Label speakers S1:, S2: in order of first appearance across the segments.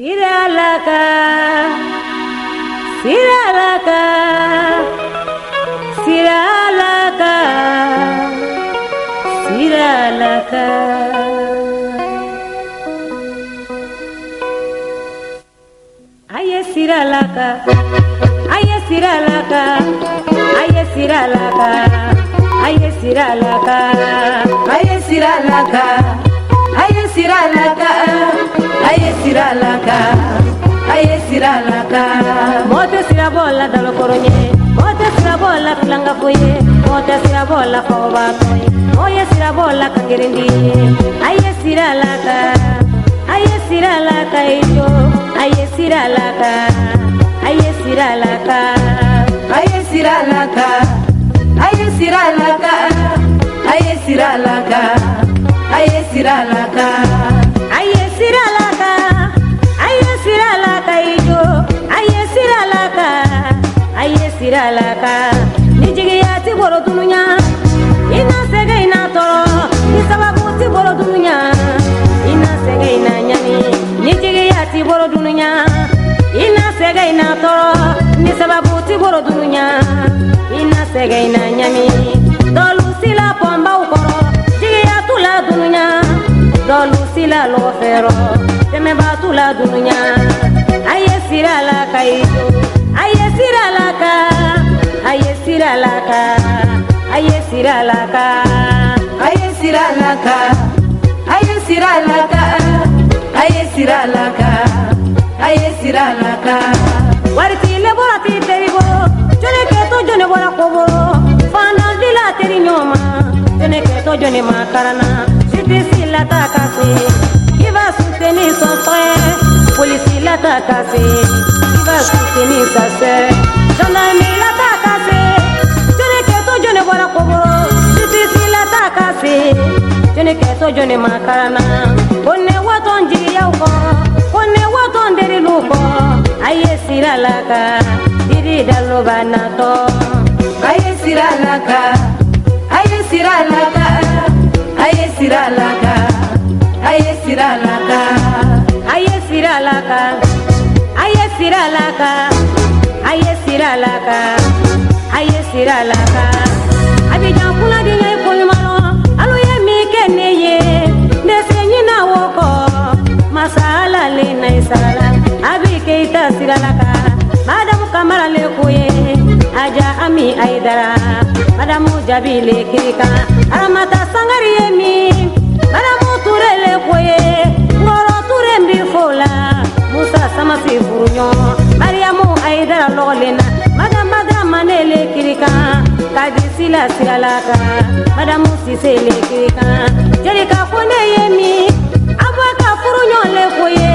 S1: Siralaka, Siralaka, Siralaka, Siralaka. Aye Siralaka, Aye Siralaka, Aye Siralaka, Aye Siralaka, Aye Siralaka, Aye Siralaka, Aye Siralaka, Aye Siralaka. Mote sirabola dalo koronye, mote sirabola kulanga foye, mote sirabola foba foye, moye sirabola kangirindi. Aye Siralaka, Aye Siralaka ito, Aye Siralaka, Aye Siralaka, Aye Siralaka, Aye Siralaka, Aye Siralaka, Aye Siralaka, Aye Siralaka, Aye Siralaka ito, Aye Siralaka, Aye Siralaka. Nijigiyati boro dununya, ina sege ina toro, nisababu ti boro dununya, ina sege ina nyami. Nijigiyati boro dununya, ina sege ina toro, nisababu ti boro dununya, ina sege ina nyami. Dolu sila pomba ukoro, jigiyatu la dununya, dolu sila lo fero, teme batu la dununya. Aye Siralaka ito, Aye Siralaka, Aye Siralaka, Aye Siralaka, Aye Siralaka, Aye Siralaka, Aye Siralaka, Aye Siralaka. Wariti le borati teribo, jone keto jone bora kobo, fana dila teri nyoma, jone keto jone makarana, siti sila takasi, iva soutenir son frère, police la takasi, iva soutenir sa sœur, gendarmerie la takasi, jone keto jone bora kobo, siti sila takasi, jone keto jone makarana, Konneh waton jigi yauko, Konneh waton deri luko. Aye Siralaka, diri dalo banato. Aye Siralaka, Aye Siralaka, Aye Siralaka, Aye Siralaka, Aye Siralaka, Aye Siralaka, Aye Siralaka, Aye Siralaka. Abidjan kula dinya ikolmano, alu ye mi keneye, nesenyina woko, masala le na isala. Abi keita Siralaka, Madam Kamara le koye, Aja Ami Aidara, Madam Jabile Kirika, Aramata Sangari emi, Madam Ture le koye, Ngoro Ture mbifola, Musa Samasi Furunyo, Mariamu Aidara Lolena, Madam Madramane le Kirika, Kadisila Siralaka, Madam Sise le Kirika, Jerika Konneh emi, Abaka Furunyo le koye,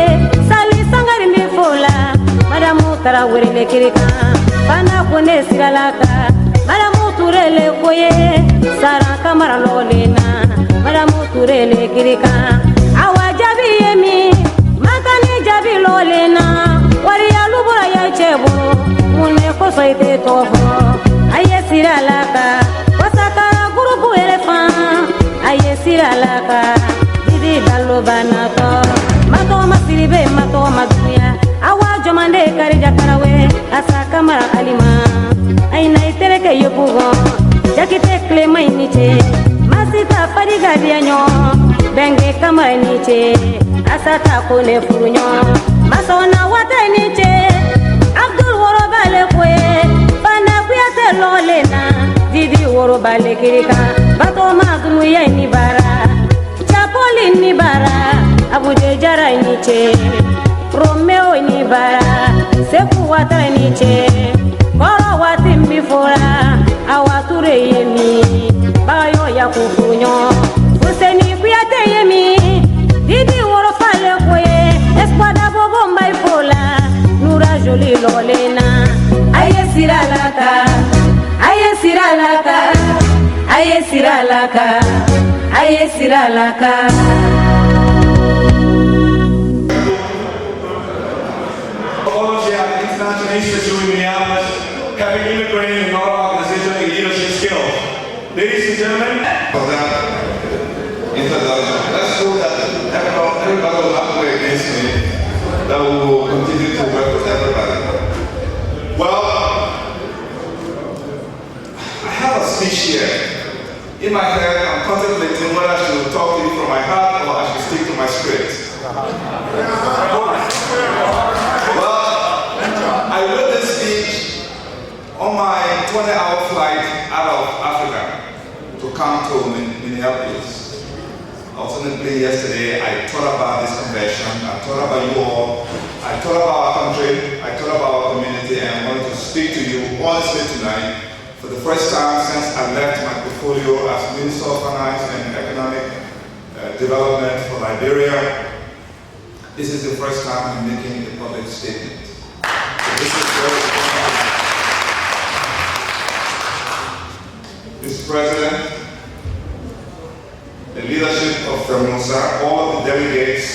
S1: Sangari mbifola, Madam Tarawere le Kirika, Fana Konneh Siralaka, Madam Ture le koye, Sara Kamara Lolena, Madam Ture le Kirika, Awa Jabi emi, Makani Jabi Lolena, Waria Lubura ya chebo, Mune koso ite tofo. Aye Siralaka, Wasakara gurubu elefan, Aye Siralaka, Didi dalo banato. Mato masiribe mato madunya, awa jomande karija karawe, asa Kamara alima, aina itereke yopugo, jakite klema iniche, masita fariga dianyo, benge Kamara iniche, asata Konneh furunyo, masona wata iniche, Abdul worobale kwe, fana kuyate lolena, Didi worobale kirika, bato madunya inibara, chapoli inibara, Abuja Jara iniche, Romeo inibara, Seku watara iniche, Koro watim bifora, Awature yemi, Bayo ya kukunyo, Fuseni kuyate yemi, Didi worofale kwe, Esquadra bobo mbaifola, Nura joli lolena. Aye Siralaka, Aye Siralaka, Aye Siralaka, Aye Siralaka.
S2: Having immigrated in our organization leadership skills. Ladies and gentlemen,
S3: for that introduction. Let's go that everybody will upgrade this minute.
S2: that we will continue to work with everybody. Well, I have a speech here. In my head, I'm contemplating whether I should talk to you from my heart or I should stick to my script. Well, I wrote this speech on my 20-hour flight out of Africa to come to Minneapolis. I was on the plane yesterday. I thought about this convention. I thought about you all. I thought about our country. I thought about our community, and I wanted to speak to you honestly tonight. For the first time since I left my portfolio as Minister of Finance and Economic Development for Liberia, this is the first time I'm making a public statement. So this is very important. Mr. President, the leadership of Felmausa, all the delegates,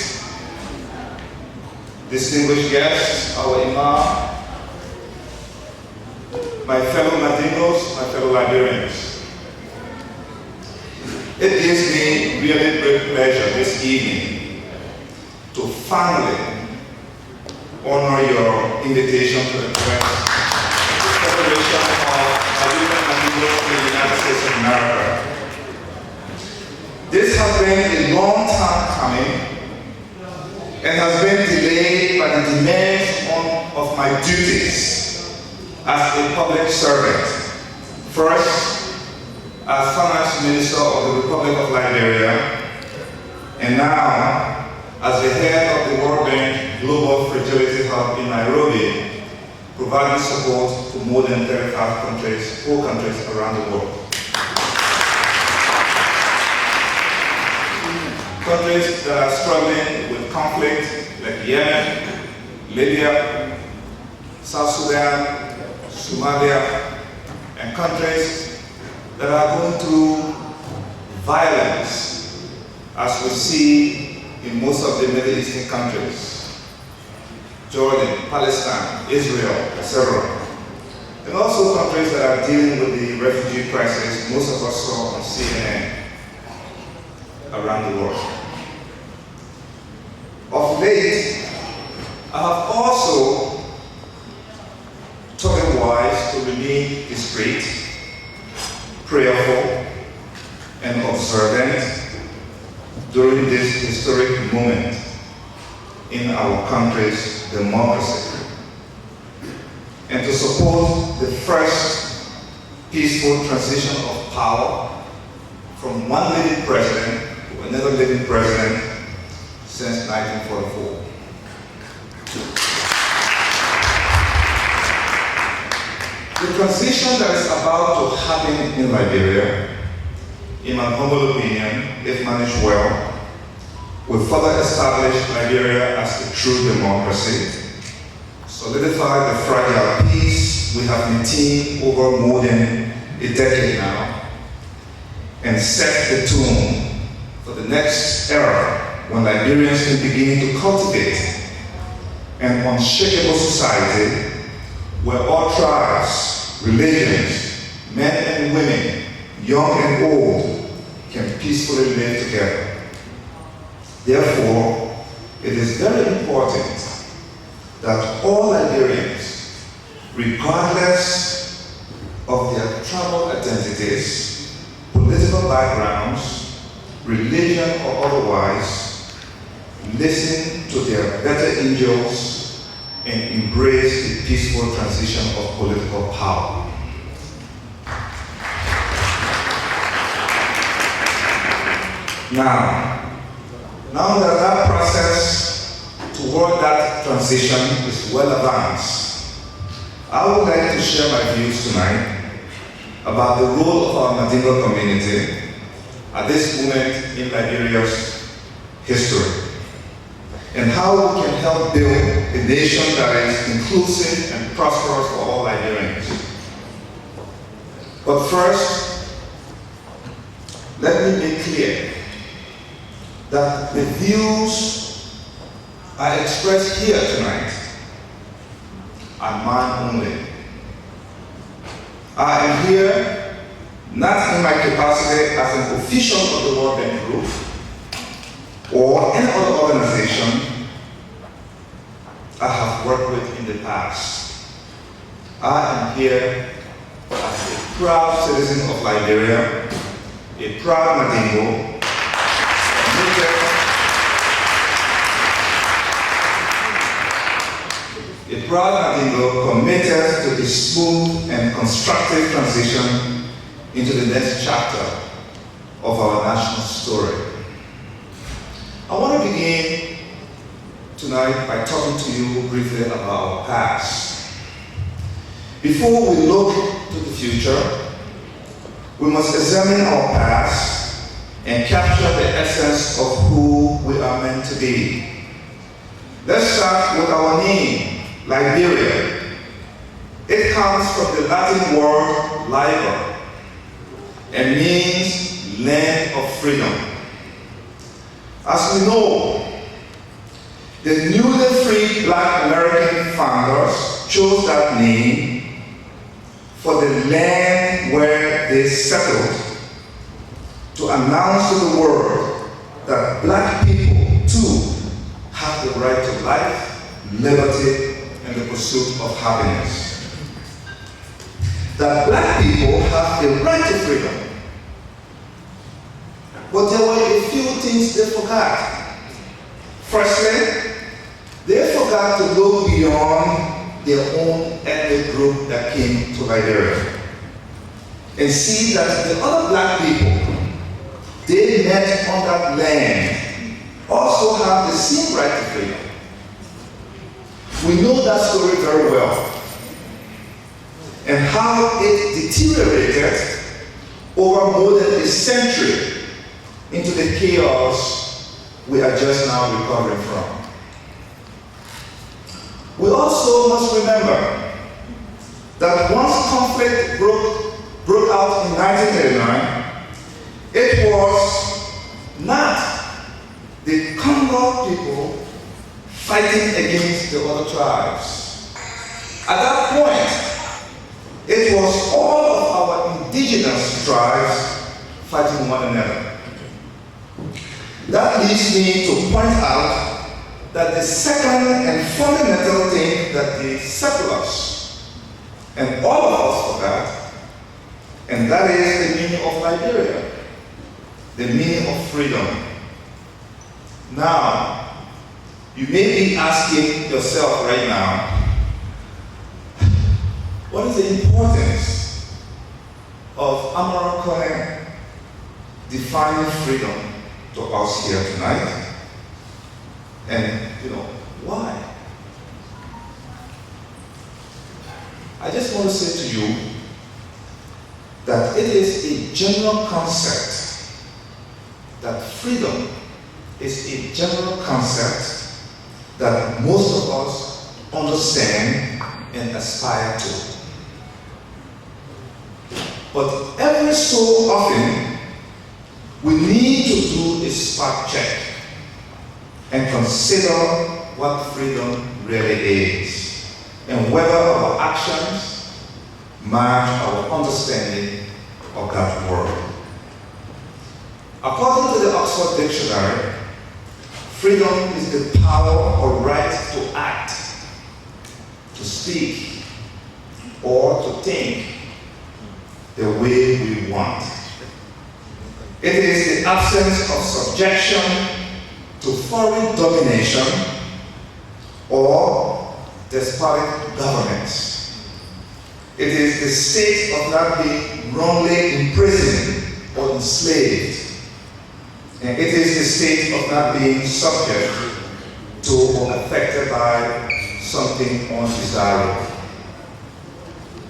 S2: distinguished guests, our Amara, my fellow Latinos, my fellow Liberians. It gives me really great pleasure this evening to finally honor your invitation to address the Federation of Liberian Latinos in the United States of America. This has been a long time coming and has been delayed by the demands of my duties as a public servant. First, as Finance Minister of the Republic of Liberia, and now as the head of the World Bank Global Fragility Hub in Nairobi, providing support to more than 35 countries, 4 countries around the world. Countries that are struggling with conflict like Yemen, Libya, South Sudan, Somalia, and countries that are going through violence, as we see in most of the Middle Eastern countries, Jordan, Palestine, Israel, etc. And also countries that are dealing with the refugee crisis most of us saw on CNN around the world. Of late, I have also thought it wise to remain discreet, prayerful, and observant during this historic moment in our country's democracy, and to support the first peaceful transition of power from one living president to another living president since 1944. The transition that is about to happen in Liberia, in my humble opinion, if managed well, will further establish Liberia as a true democracy, solidify the fragile peace we have maintained over more than a decade now, and set the tone for the next era when Liberians can begin to cultivate an unshakable society where all tribes, religions, men and women, young and old, can peacefully live together. Therefore, it is very important that all Liberians, regardless of their tribal identities, political backgrounds, religion or otherwise, listen to their better angels and embrace the peaceful transition of political power. Now that that process toward that transition is well advanced, I would like to share my views tonight about the role of our Mandingo community at this moment in Liberia's history, and how we can help build a nation that is inclusive and prosperous for all Liberians. But first, let me make clear that the views I express here tonight are mine only. I am here not in my capacity as an official of the World Bank Group or any other organization, I have worked with in the past. I am here as a proud citizen of Liberia, a proud Mandingo, committed to the smooth and constructive transition into the next chapter of our national story. I want to begin tonight by talking to you briefly about our past. Before we look to the future, we must examine our past and capture the essence of who we are meant to be. Let's start with our name, Liberia. It comes from the Latin word liber and means land of freedom. As we know, the newly freed Black American founders chose that name for the land where they settled, to announce to the world that Black people too have the right to life, liberty, and the pursuit of happiness. That Black people have the right to freedom. But there were a few things they forgot. Firstly, they forgot to go beyond their own ethnic group that came to Liberia and see that the other Black people they met on that land also have the same right to freedom. We know that story very well, and how it deteriorated over more than a century into the chaos we are just now recovering from. We also must remember that once conflict broke out in 1939, it was not the Congo people fighting against the other tribes. At that point, it was all of our indigenous tribes fighting one another. That leads me to point out that the second and fundamental thing that the settlers and all of us forgot, and that is the meaning of Liberia, the meaning of freedom. Now, you may be asking yourself right now, what is the importance of Amara Konneh defining freedom to us here tonight? And, why? I just want to say to you that it is a general concept, that freedom is a general concept that most of us understand and aspire to. But every so often, we need to do a spot check and consider what freedom really is, and whether our actions match our understanding of that word. According to the Oxford Dictionary, freedom is the power or right to act, to speak, or to think the way we want. It is the absence of subjection to foreign domination or despotic governments. It is the state of not being wrongly imprisoned or enslaved. And it is the state of not being subject to or affected by something undesirable.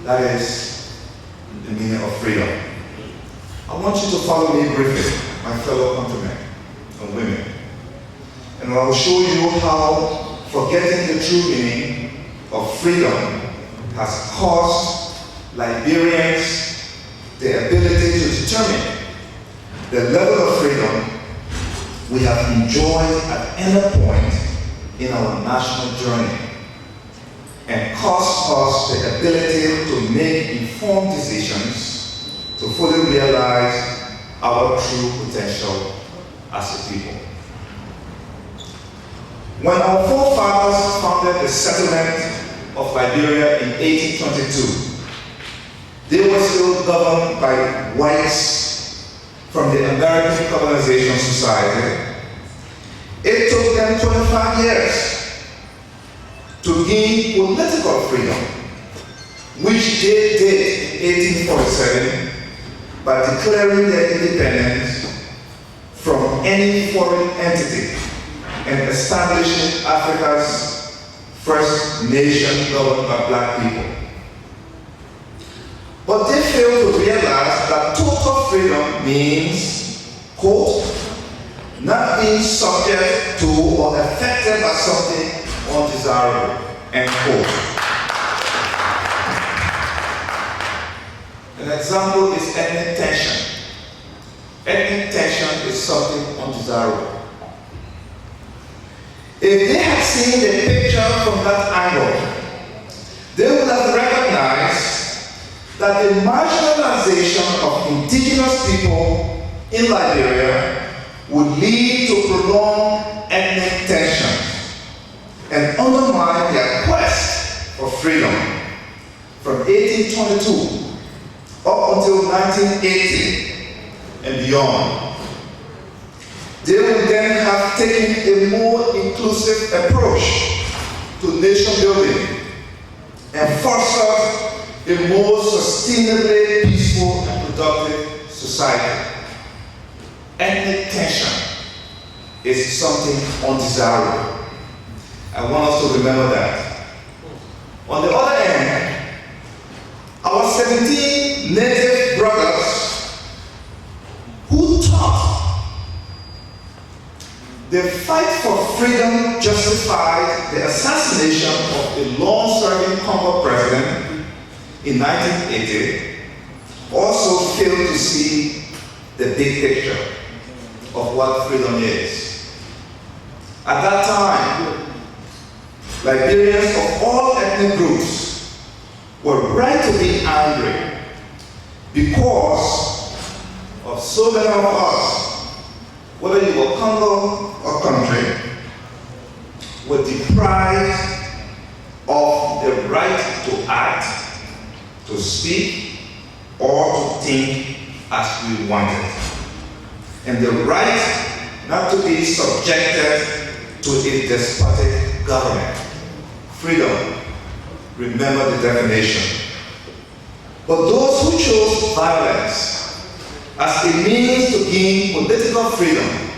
S2: That is the meaning of freedom. I want you to follow me briefly, my fellow countrymen and women. And I will show you how forgetting the true meaning of freedom has caused Liberians the ability to determine the level of freedom we have enjoyed at any point in our national journey, and cost us the ability to make informed decisions to fully realize our true potential as a people. When our forefathers founded the settlement of Liberia in 1822, they were still governed by whites from the American Colonization Society. It took them 25 years to gain political freedom, which they did in 1847 by declaring their independence from any foreign entity and establishing Africa's first nation governed by black people. But they failed to realize that total freedom means, quote, not being subject to or affected by something undesirable, end quote. An example is ethnic tension. Ethnic tension is something undesirable. If they had seen the picture from that angle, they would have recognized that the marginalization of indigenous people in Liberia would lead to prolonged ethnic tensions and undermine their quest for freedom from 1822 up until 1980 and beyond. They would then have taken a more inclusive approach to nation building and fostered a more sustainably peaceful and productive society. Ethnic tension is something undesirable. I want us to remember that. On the other hand, our 17 native brothers who taught the fight for freedom justified the assassination of a long-serving Congo president in 1980 also failed to see the big picture of what freedom is. At that time, Liberians of all ethnic groups were right to be angry because of so many of us, whether you were Congo or country, were deprived of the right to act, to speak, or to think as we wanted, and the right not to be subjected to a despotic government. Freedom, remember the definition. But those who chose violence as a means to gain political freedom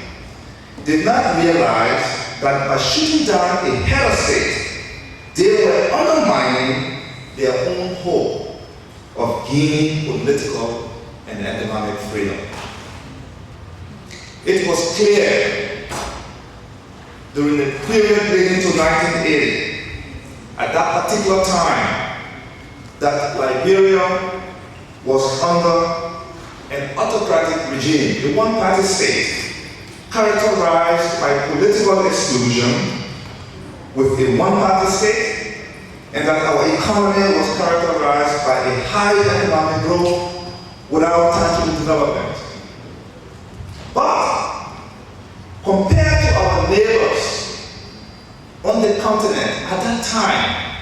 S2: did not realize that by shooting down a head of state, they were undermining their own hope of gaining political and economic freedom. It was clear during the period leading to 1980, at that particular time, that Liberia was under an autocratic regime, a one-party state, characterized by political exclusion with a one-party state, and that our economy was characterized by a high economic growth without tangible development. But compared to our neighbors on the continent at that time,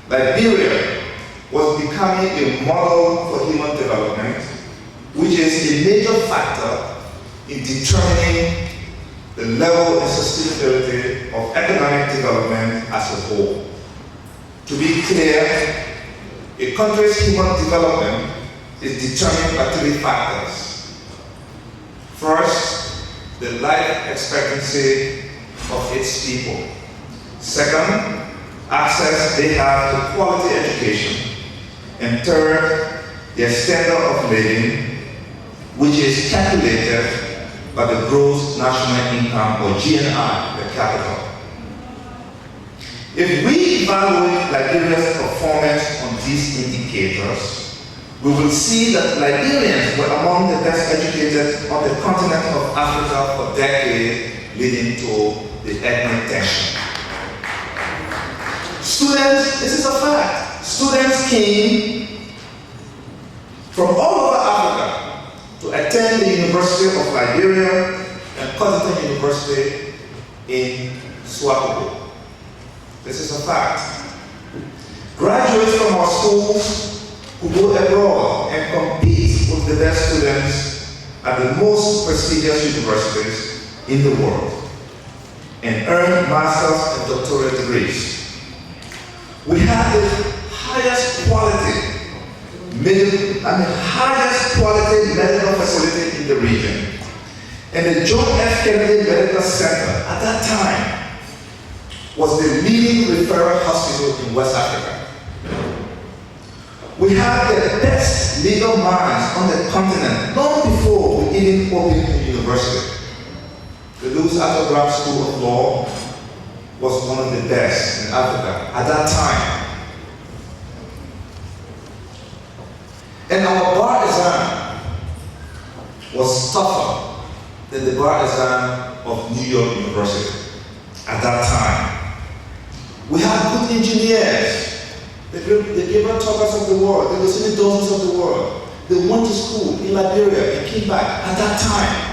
S2: Liberia was becoming a model for human development, which is a major factor in determining the level and sustainability of economic development as a whole. To be clear, a country's human development is determined by three factors. First, the life expectancy of its people. Second, access they have to quality education. And third, their standard of living, which is calculated by the gross national income, or GNI, per capita. If we evaluate Liberia's performance on these indicators, we will see that Liberians were among the best educated on the continent of Africa for decades, leading to the ethnic tension. Students, this is a fact, students came from all over Africa to attend the University of Liberia and Konneh University in swappable. This is a fact. Graduates from our schools who go abroad and compete with the best students at the most prestigious universities in the world and earn master's and doctorate degrees. We have the highest quality medical facility in the region. And the John F. Kennedy Medical Center at that time was the leading referral hospital in West Africa. We had the best legal minds on the continent long before we even opened a university. The Lewis Attleborough School of Law was one of the best in Africa at that time. And our bar exam was tougher than the bar exam of New York University at that time. We had good engineers. They gave us toppers of the world. They were seen dozens of the world. They went to school in Liberia and came back at that time.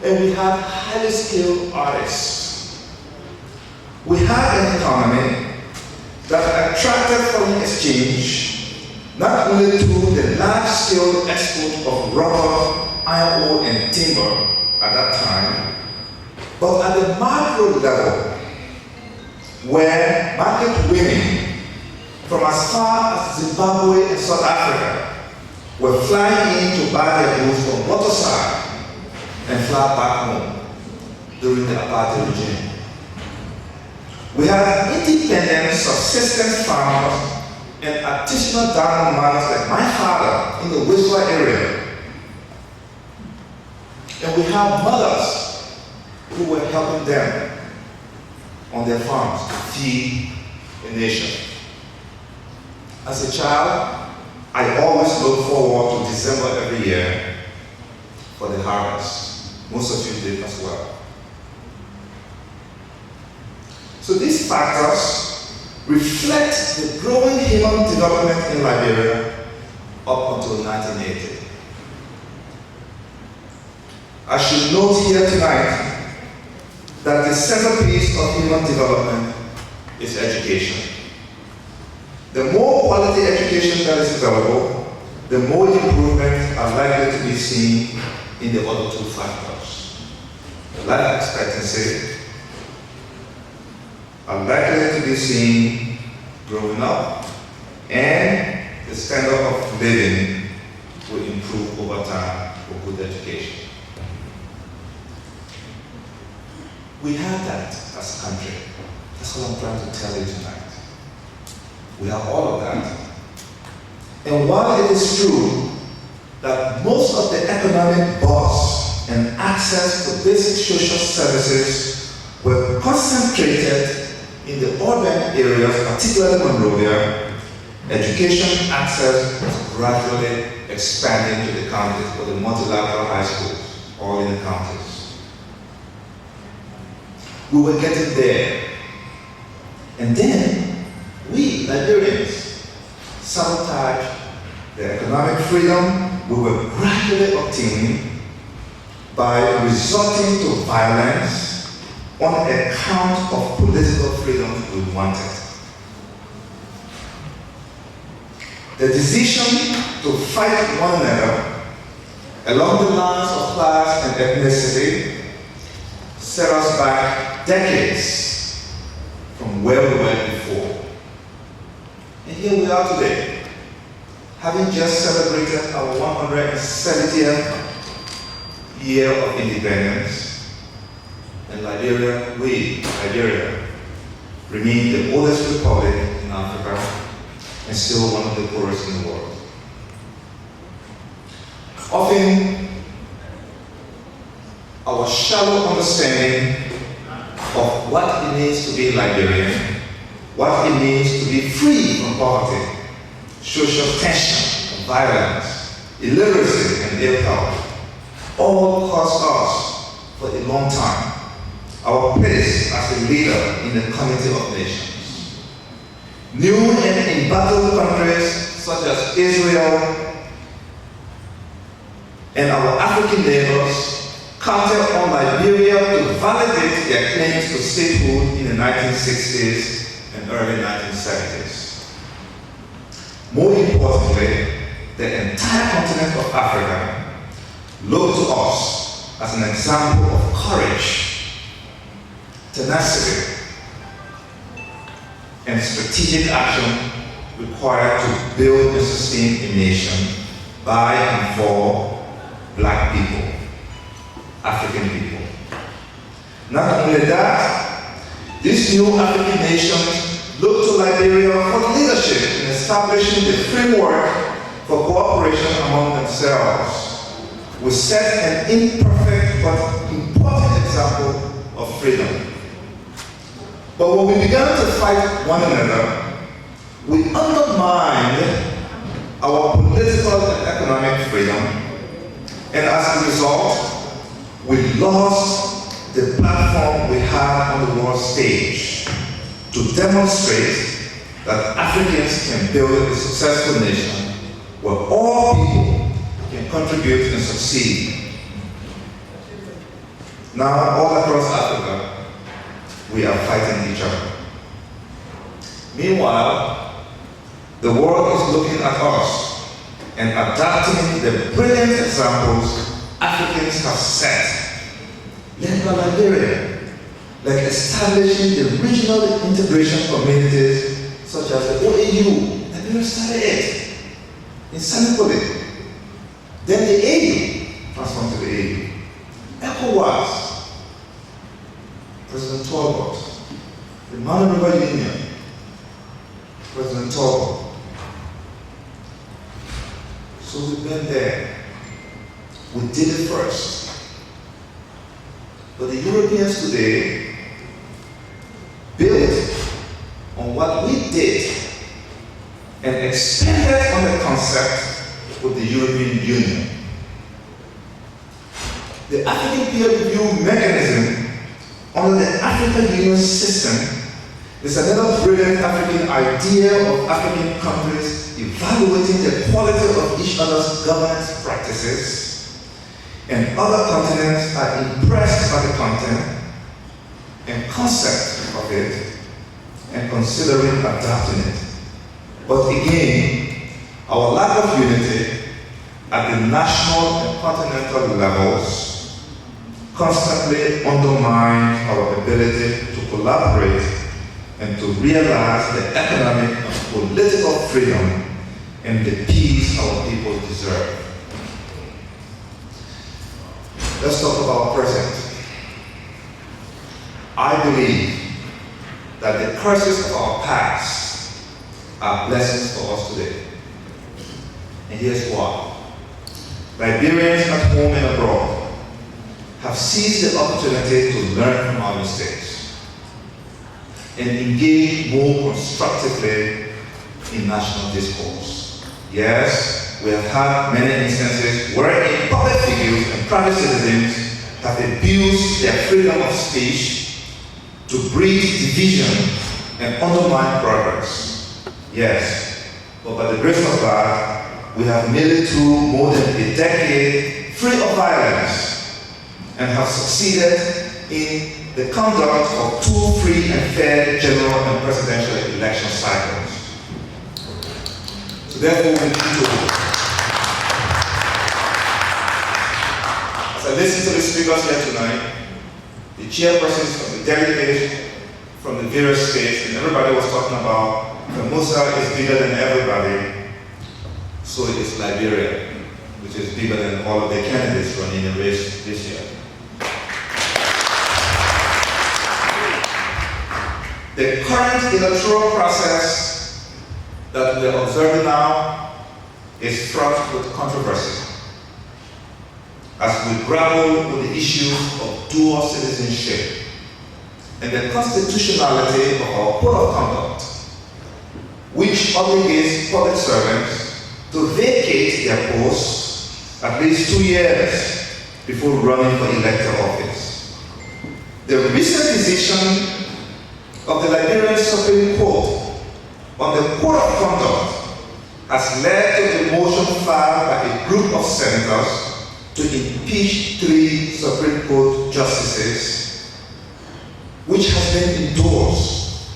S2: And we had highly skilled artists. We had an economy that attracted foreign exchange, not only through the large-scale export of rubber, iron ore, and timber at that time, but at the macro level, where market women from as far as Zimbabwe and South Africa were flying in to buy their goods from waterside and fly back home during the apartheid regime. We had independent, subsistence farmers and artisanal diamond miners like my father in the Whistler area. And we had mothers who were helping them on their farms to feed the nation. As a child, I always look forward to December every year for the harvest. Most of you did as well. So these factors reflect the growing human development in Liberia up until 1980. I should note here tonight that the centerpiece of human development is education. The more quality education that is available, the more improvements are likely to be seen in the other two factors. The life expectancy are likely to be seen growing up, and the standard of living will improve over time for good education. We have that as a country. That's what I'm trying to tell you tonight. We have all of that. And while it is true that most of the economic buzz and access to basic social services were concentrated in the urban areas, particularly Monrovia, education access was gradually expanding to the counties or the multilateral high schools, all in the counties. We were getting there. And then we, Liberians, sabotaged the economic freedom we were gradually obtaining by resorting to violence on account of political freedom we wanted. The decision to fight one another along the lines of class and ethnicity set us back decades from where we were before. And here we are today, having just celebrated our 170th year of independence. And Liberia remain the oldest republic in Africa and still one of the poorest in the world. Often, our shallow understanding of what it means to be Liberian, what it means to be free from poverty, social tension, violence, illiteracy, and ill health, all cost us for a long time our place as a leader in the community of nations. New and embattled countries such as Israel and our African neighbors counted on Liberia to validate their claims to statehood in the 1960s and early 1970s. More importantly, the entire continent of Africa looked to us as an example of courage, tenacity, and strategic action required to build and sustain a nation by and for Black people, African people. Not only that, these new African nations look to Liberia for leadership in establishing the framework for cooperation among themselves. We set an imperfect but important example of freedom. But when we began to fight one another, we undermined our political and economic freedom, and as a result, we lost the platform we had on the world stage to demonstrate that Africans can build a successful nation where all people can contribute and succeed. Now, all across Africa, we are fighting each other. Meanwhile, the world is looking at us and adapting the brilliant examples Africans have set, led by Liberia, like establishing the regional integration communities such as the OAU. Liberia started it in Senegal. Then the AU transformed to the AU. ECOWAS, President Talbot. The Manu River Union, President Talbot. So we've been there. We did it first. But the Europeans today built on what we did and expanded on the concept with the European Union. The African peer review mechanism under the African Union system is another brilliant African idea of African countries evaluating the quality of each other's governance practices, and other continents are impressed by the content and concept of it and considering adapting it. But again, our lack of unity at the national and continental levels constantly undermines our ability to collaborate and to realize the economic and political freedom and the peace our people deserve. Let's talk about present. I believe that the curses of our past are blessings for us today. And here's why. Liberians at home and abroad have seized the opportunity to learn from our mistakes and engage more constructively in national discourse. Yes, we have had many instances where public figures and private citizens have abused their freedom of speech to breed division and undermine progress. Yes, but by the grace of God, we have made it through more than a decade free of violence and have succeeded in the conduct of 2 free and fair general and presidential election cycles. So therefore, we need to, as I listen to the speakers here tonight, the chairpersons of the delegates from the various states, and everybody was talking about Felmausa is bigger than everybody, so is Liberia, which is bigger than all of the candidates running in the race this year. The current electoral process that we are observing now is fraught with controversy as we grapple with the issue of dual citizenship and the constitutionality of our code of conduct, which obligates public servants to vacate their posts at least 2 years before running for elected office. The recent decision of the Liberian Supreme Court on the code of conduct has led to a motion filed by a group of senators to impeach 3 Supreme Court justices, which has been endorsed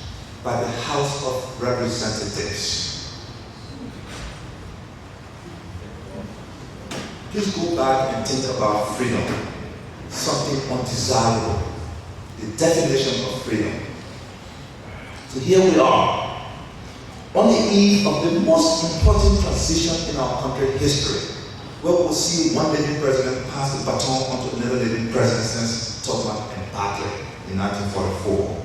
S2: by the House of Representatives. Please go back and think about freedom, something undesirable, the definition of freedom. So here we are, on the eve of the most important transition in our country's history, where we'll see one lady president pass the baton on to another lady president since Tubman and Bartlett in 1944.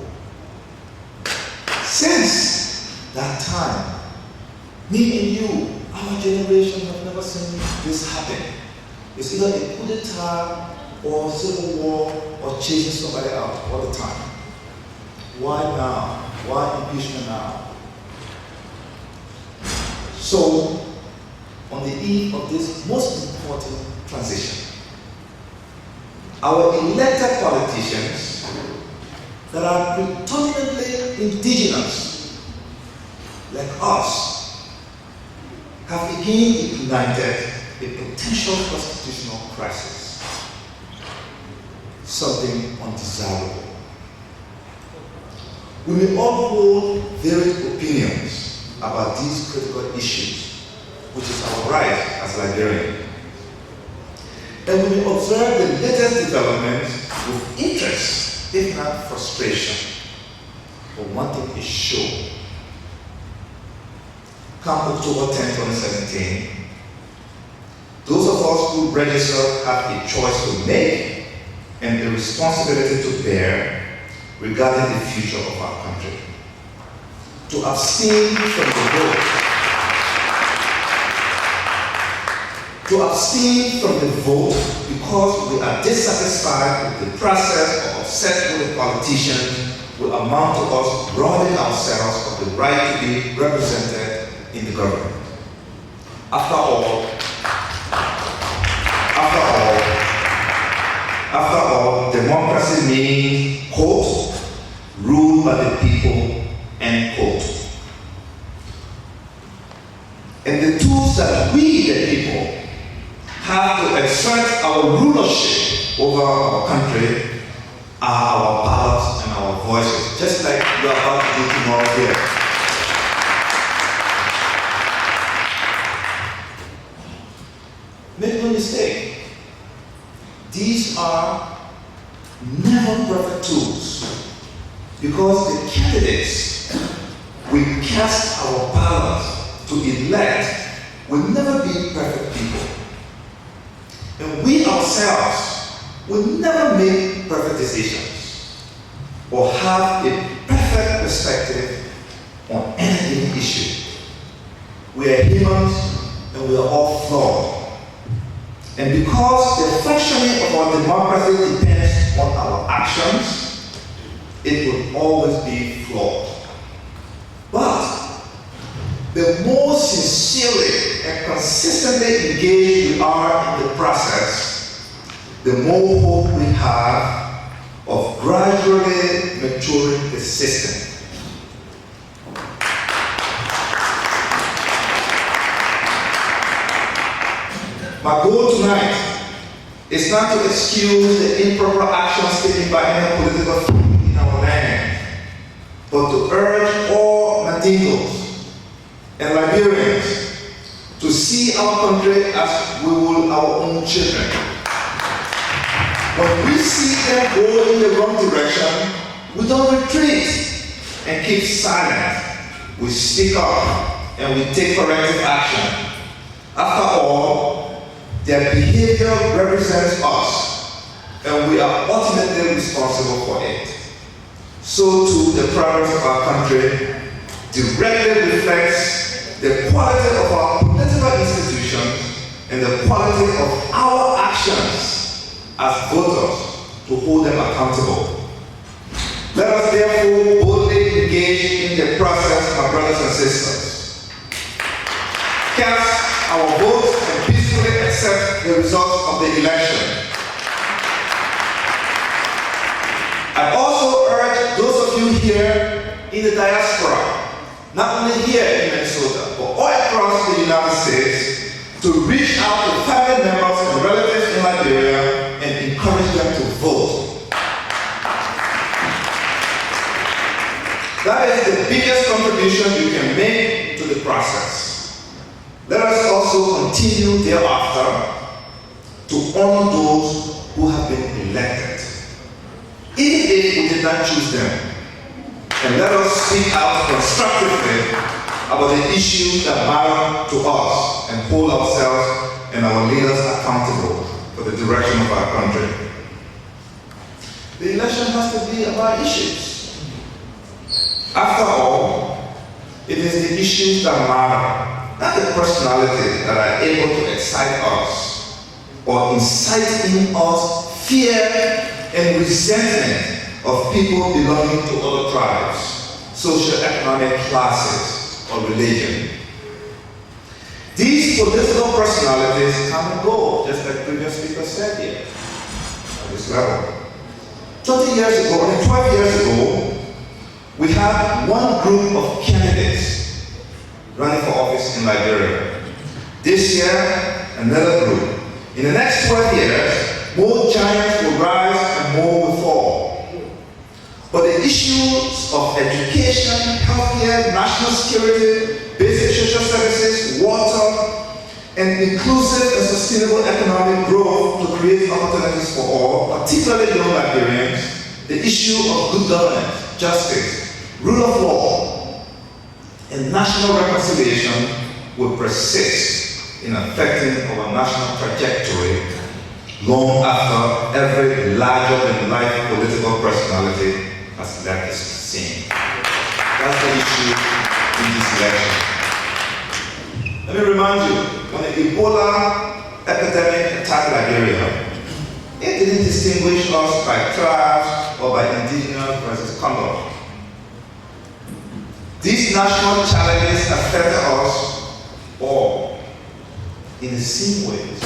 S2: Since that time, me and you, our generation, have never seen this happen. It's either a coup d'etat or civil war or chasing somebody out all the time. Why now? Why impeachment now? So, on the eve of this most important transition, our elected politicians that are predominantly indigenous, like us, have again ignited a potential constitutional crisis, something undesirable. We may all hold varied opinions about these critical issues, which is our right as Liberians. And we may observe the latest developments with interest, if not frustration. But one thing is sure. Come October 10, 2017, those of us who register have a choice to make and a responsibility to bear regarding the future of our country. To abstain from the vote. To abstain from the vote because we are dissatisfied with the process or upset with the politicians will amount to us robbing ourselves of the right to be represented in the government. After all, democracy means, quote, ruled by the people, end quote. And the tools that we, the people, have to exert our rulership over our country are our ballots and our voices, just like we are about to do tomorrow here. Make no mistake, these are never perfect tools because the candidates we cast our ballots to elect will never be perfect people. And we ourselves will never make perfect decisions or have a perfect perspective on any given issue. We are humans and we are all flawed. And because the functioning of our democracy depends on our actions, it will always be flawed. But the more sincerely and consistently engaged we are in the process, the more hope we have of gradually maturing the system. My goal tonight is not to excuse the improper actions taken by any political figure in our land, but to urge all Mandingos and Liberians to see our country as we will our own children. When we see them go in the wrong direction, we don't retreat and keep silent. We speak up and we take corrective action. After all, their behavior represents us, and we are ultimately responsible for it. So too, the progress of our country directly reflects the quality of our political institutions and the quality of our actions as voters to hold them accountable. Let us therefore boldly engage in the process, my brothers and sisters. Cast our votes and peacefully accept the results of the election. I also urge those of you here in the diaspora, not only here in Minnesota, but all across the United States, to reach out to family members and relatives in Liberia and encourage them to vote. That is the biggest contribution you can make to the process. Let us also continue thereafter to honor those who have been elected, even if we did not choose them. And let us speak out constructively about the issues that matter to us and hold ourselves and our leaders accountable for the direction of our country. The election has to be about issues. After all, it is the issues that matter, not the personalities that are able to excite us or incite in us fear and resentment of people belonging to other tribes, socio-economic classes, or religion. These political personalities come and go, just like previous speakers said here, at this level. 20 years ago, only 12 years ago, we had one group of candidates running for office in Liberia. This year, another group. In the next 12 years, more giants will rise and more will fall. But the issues of education, healthcare, national security, basic social services, water, and inclusive and sustainable economic growth to create opportunities for all, particularly young Liberians, the issue of good governance, justice, rule of law, and national reconciliation will persist in affecting our national trajectory long after every larger-than-life political personality has left this scene. That's the issue in this election. Let me remind you, when the Ebola epidemic attacked Liberia, it didn't distinguish us by tribes or by indigenous versus Congo. These national challenges affected us all in the same ways.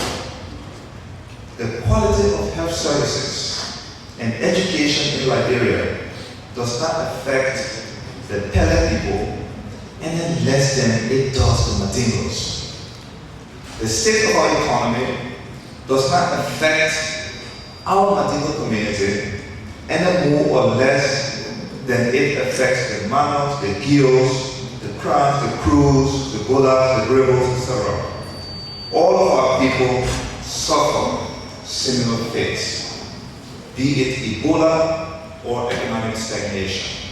S2: The quality of health services and education in Liberia does not affect the Pele people any less than it does the Madingos. The state of our economy does not affect our Madingo community any more or less than it affects the Manos, the Gios, the Krans, the Krus, the Golas, the Rebels, etc. All of our people suffer similar fates, be it Ebola or economic stagnation.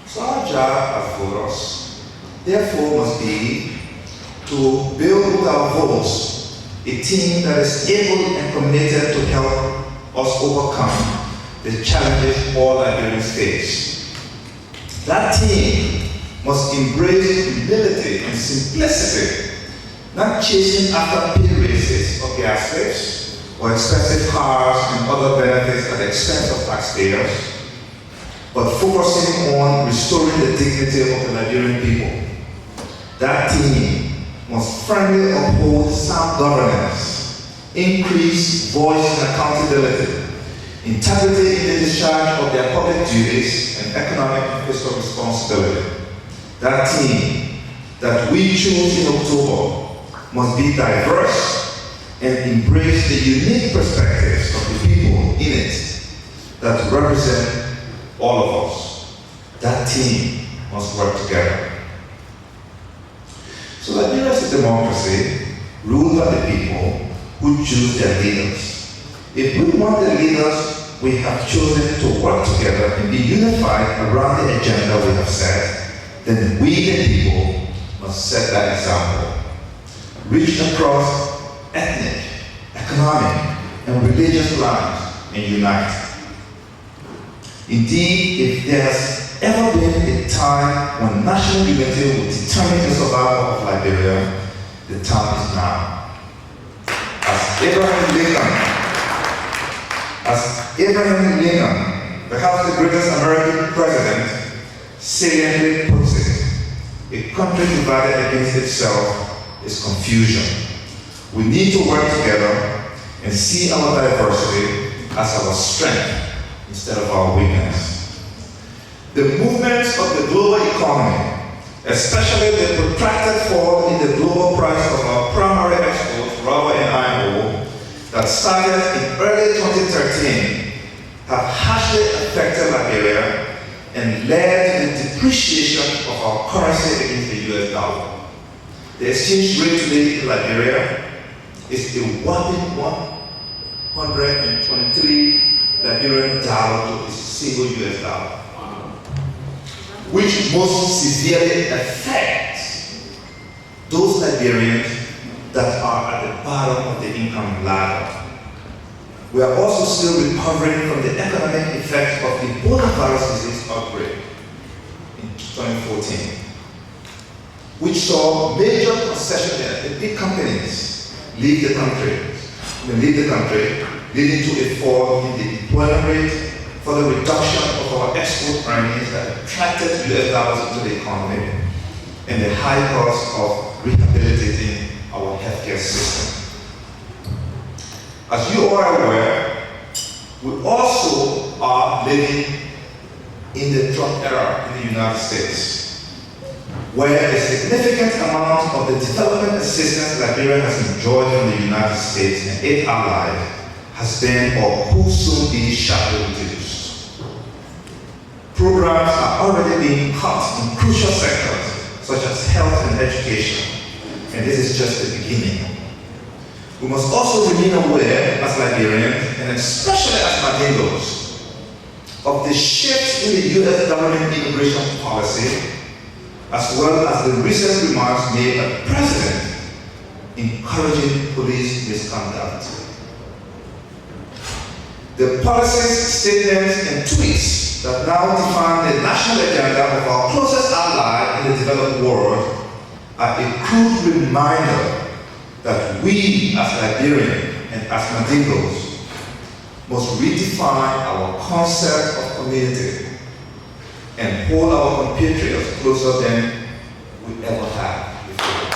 S2: So our job as voters, therefore, must be to build with our votes a team that is able and committed to help us overcome the challenges all Liberians face. That team must embrace humility and simplicity, not chasing after pay raises or gas rates or expensive cars and other benefits at the expense of taxpayers, but focusing on restoring the dignity of the Liberian people. That team must firmly uphold sound governance, increase voice and accountability, integrity in the discharge of their public duties and economic and fiscal responsibility. That team that we choose in October must be diverse and embrace the unique perspectives of the people in it that represent all of us. That team must work together. So Liberia is a democracy ruled by the people who choose their leaders. If we want the leaders we have chosen to work together and be unified around the agenda we have set, then we the people must set that example. Reach across ethnic, economic, and religious lines and unite. Indeed, if there has ever been a time when national unity will determine the survival of Liberia, the time is now. As Abraham Lincoln, perhaps the greatest American president, saliently puts it, a country divided against itself is confusion. We need to work together and see our diversity as our strength instead of our weakness. The movements of the global economy especially the protracted fall in the global price of our primary exports, rubber and iron ore, that started in early 2013, have harshly affected Liberia and led to the depreciation of our currency against the US dollar. The exchange rate today in Liberia is a whopping 123 Liberian dollar to a single US dollar, which most severely affects those Liberians that are at the bottom of the income ladder. We are also still recovering from the economic effects of the Ebola virus disease outbreak in 2014, which saw major concessionaires and big companies leave the country, leading to a fall in the employment rate for the reduction of our export earnings that attracted US dollars into the economy and the high cost of rehabilitating our healthcare system. As you are aware, we also are living in the Trump era in the United States, where a significant amount of the development assistance Liberia has enjoyed from the United States and its allies has been or will soon be sharply reduced. Programs are already being cut in crucial sectors such as health and education, and this is just the beginning. We must also remain aware as Liberians, and especially as Mandingos, of the shifts in the US government immigration policy, as well as the recent remarks made by the President encouraging police misconduct. The policies, statements, and tweets that now define the national agenda of our closest ally in the developed world are a crude reminder that we as Liberians and as Mandingos must redefine our concept of community and hold our compatriots closer than we ever have before.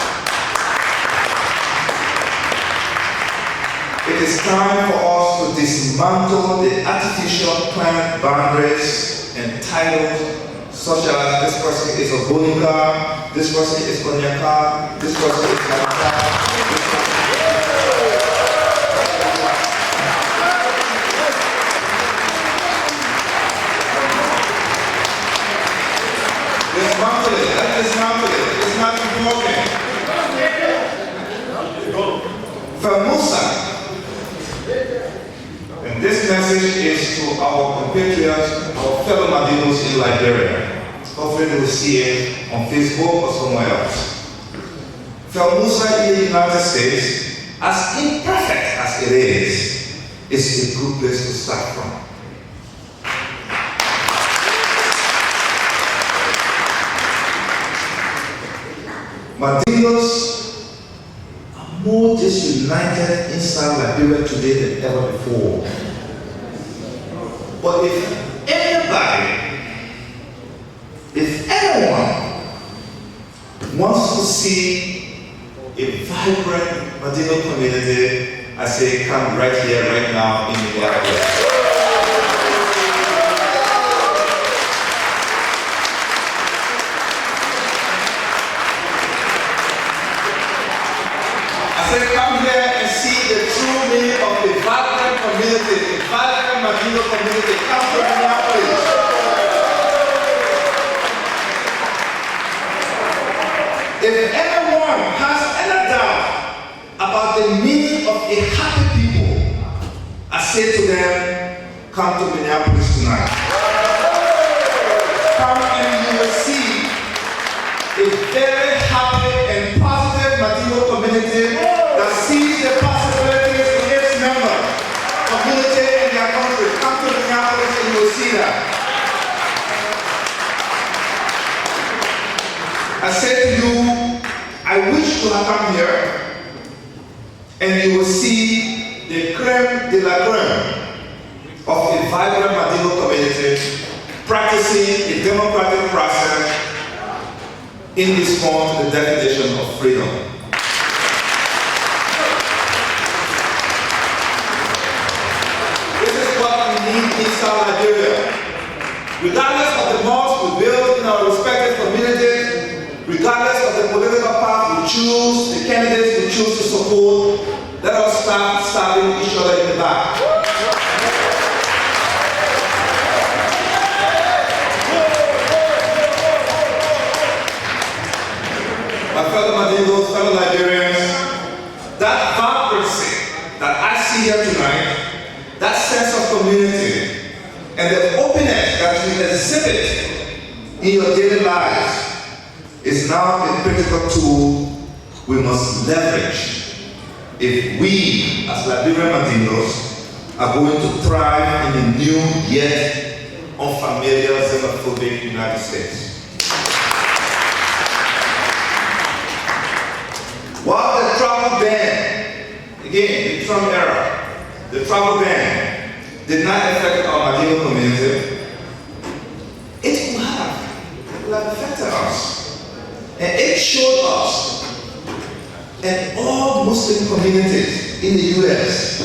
S2: It is time for us to dismantle the artificial planet boundaries and titles such as this person is a Bonica, this person is Konneh, this person is Amara. It's not important. Felmausa. And this message is to our compatriots, our fellow Mandingos in Liberia. Hopefully they will see it on Facebook or somewhere else. Felmausa in the United States, as imperfect as it is a good place to start from. Mandingos are more disunited inside Liberia today than ever before. But if anyone wants to see a vibrant Mandingo community, I say come right here, right now in Minneapolis. Come here and see the true meaning of a vibrant community, a vibrant Mandingo community. Come to Minneapolis. If anyone has any doubt about the meaning of a happy people, I say to them, come to Minneapolis tonight. Come and you will see a very happy and positive Mandingo community that sees the possibilities in its members, community, and their country. Come to Minneapolis and you will see that. I say to you, I wish to have come here and you will see the creme de la creme of a vibrant Mandingo community practicing a democratic process in response to the definition of freedom. This is what we need inside Liberia. Regardless of the malls we build in our respective communities, my fellow Mandingos, fellow Liberians, that vibrancy that I see here tonight, that sense of community, and the openness that you exhibit in your daily lives is now a critical tool we must leverage if we, as Liberian Mandingos, are going to thrive in the new yet unfamiliar xenophobic United States. While the travel ban, again, the Trump era, the travel ban did not affect our Mandingo community, it will have affected us. And it showed us and all Muslim communities in the US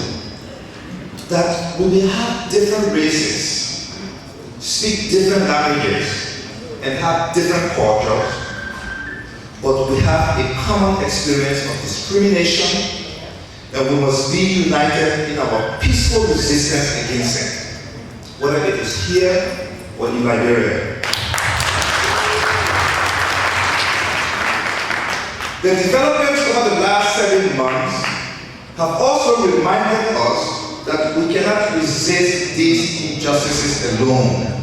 S2: that we may have different races, speak different languages, and have different cultures, but we have a common experience of discrimination, and we must be united in our peaceful resistance against it, whether it is here or in Liberia. The developments over the last 7 months have also reminded us that we cannot resist these injustices alone.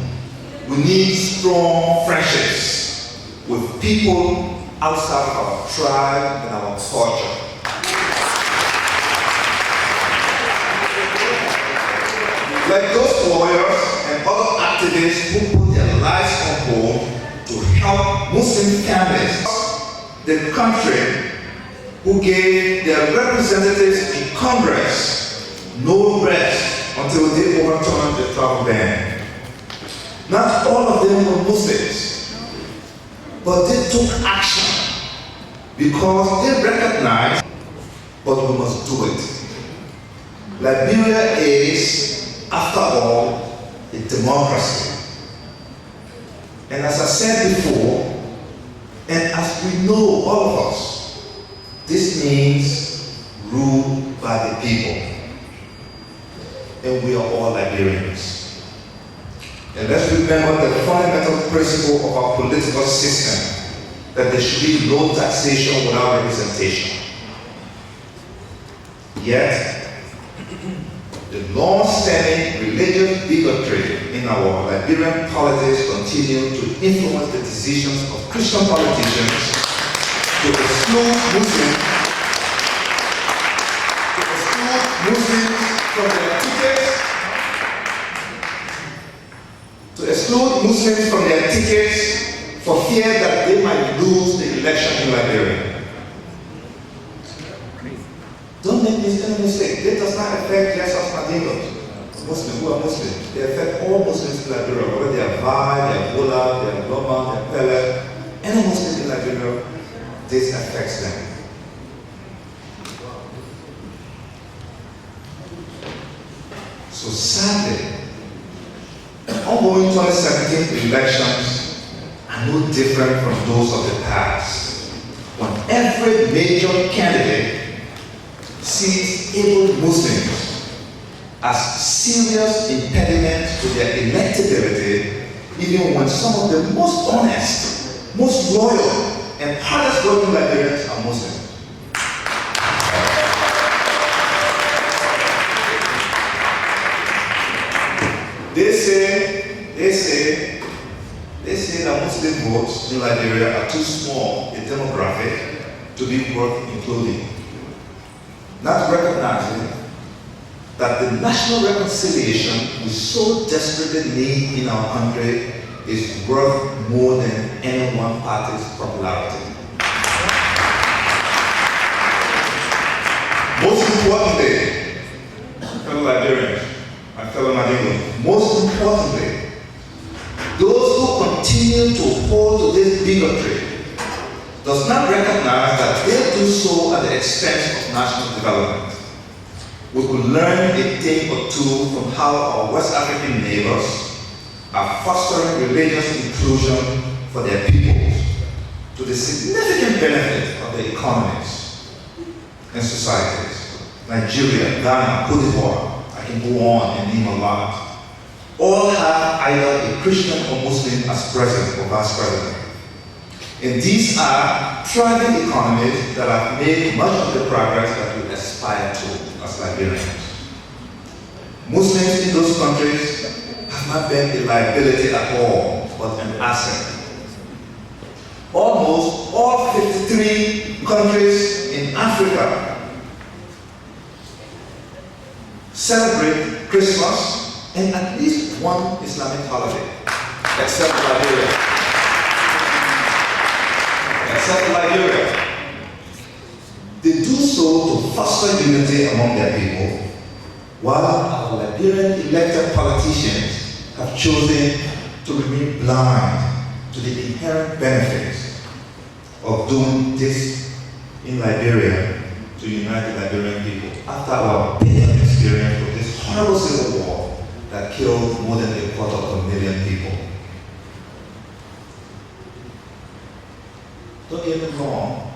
S2: We need strong friendships with people outside of our tribe and our culture. Like those warriors and other activists who put their lives on hold to help Muslim families, the country who gave their representatives in Congress no rest until they overturned the travel ban. Not all of them were Muslims, but they took action because they recognized, but we must do it. Liberia is, after all, a democracy. And as I said before, and as we know, all of us, this means rule by the people. And we are all Liberians. And let's remember the fundamental principle of our political system, that there should be no taxation without representation. Yet, the long-standing religious bigotry in our Liberian politics continue to influence the decisions of Christian politicians to exclude Muslims from their tickets, for fear that they might lose the election in Liberia. Don't make this mistake. It does not affect just us Mandingos, Muslims who are Muslims. They affect all Muslims in Liberia, whether they are Vai, they are Bola, they are Loma, they are Pele. Any Muslim in Liberia, this affects them. So sadly, the ongoing 2017 elections are no different from those of the past, when every major candidate sees able Muslims as serious impediments to their electability, even when some of the most honest, most loyal, and hardest working Liberians are Muslims. They say that Muslim votes in Liberia are too small a demographic to be worth including. Not recognizing that the national reconciliation we so desperately need in our country is worth more than any one party's popularity. Most importantly, fellow Liberians, my fellow Mandingos, most importantly, those who continue to hold to this bigotry does not recognize that they do so at the expense of national development. We could learn a thing or two from how our West African neighbors are fostering religious inclusion for their peoples to the significant benefit of their economies and societies. Nigeria, Ghana, Cote d'Ivoire, I can go on and name a lot, all have either a Christian or Muslim as president or vice president. And these are thriving economies that have made much of the progress that we aspire to as Liberians. Muslims in those countries have not been a liability at all, but an asset. Almost all 53 countries in Africa celebrate Christmas and at least one Islamic holiday, except Liberia. Except Liberia. They do so to foster unity among their people, while our Liberian elected politicians have chosen to remain blind to the inherent benefits of doing this in Liberia to unite the Liberian people after our bitter experience with this horrible civil war that killed more than 250,000 people. Don't get me wrong,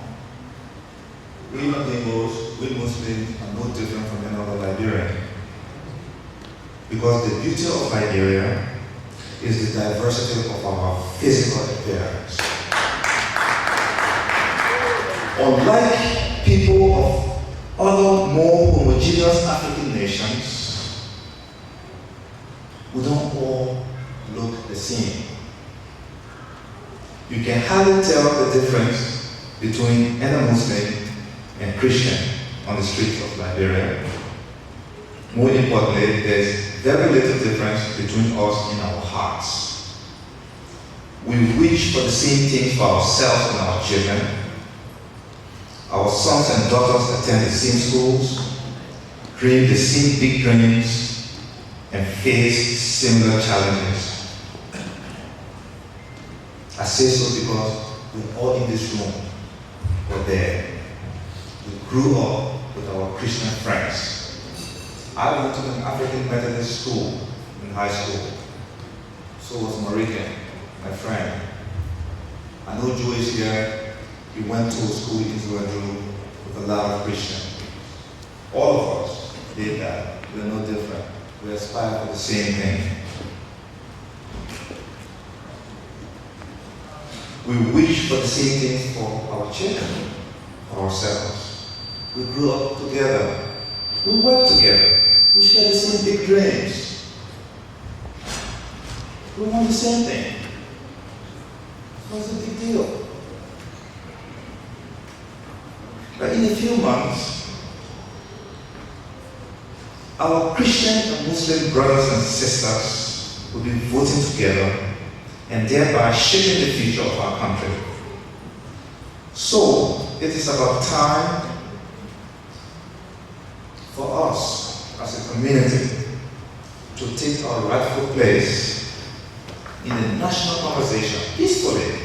S2: we Mandingos, we Muslims are no different from any other Liberian. Because the beauty of Liberia is the diversity of our physical appearance. Unlike people of other more homogeneous African nations, we don't all look the same. You can hardly tell the difference between any Muslim and Christian on the streets of Liberia. More importantly, there's very little difference between us in our hearts. We wish for the same things for ourselves and our children. Our sons and daughters attend the same schools, dream the same big dreams, and face similar challenges. I say so because we're all in this room, we're there. We grew up with our Christian friends. I went to an African Methodist school in high school. So was Marika, my friend. I know Joe is here. He went to a school in Zouadrou with a lot of Christians. All of us did that. We're no different. We aspire for the same thing. We wish for the same things for our children, for ourselves. We grew up together. We work together. We share the same big dreams. We want the same thing. What's the big deal? But in a few months, our Christian and Muslim brothers and sisters will be voting together and thereby shaping the future of our country. So, it is about time for us as a community to take our rightful place in the national conversation peacefully,